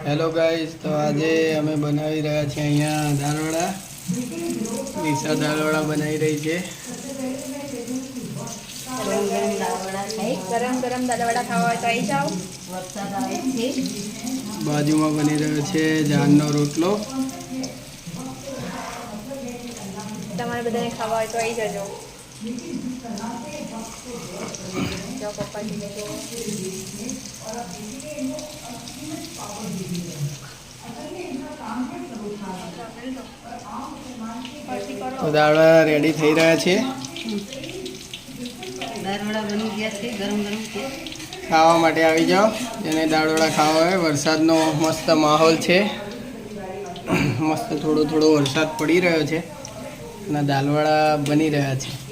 Hello guys, તો આજે અમે બનાવી રહ્યા છીએ અહીંયા દાળવડા. નિશા દાળવડા બનાવી રહી છે. ગરમ ગરમ દાળવડા ખાવા હોય તો આવી જાઓ. વરસાદ આવે છે. બાજુમાં બની રહ્યો છે જાનનો રોટલો. તમારે બધાને ખાવા હોય તો આવી જજો. જો પપ્પાજી ને જો તો દાળવડા રેડી થઈ રહ્યા છે. દાળવડા બની ગયા છે, ગરમ ગરમ છે. ખાવા માટે આવી જાઓ. જેને દાળવડા ખાવા હોય. વરસાદનો મસ્ત માહોલ છે. મસ્ત થોડો થોડો વરસાદ પડી રહ્યો છે અને દાળવડા બની રહ્યા છે.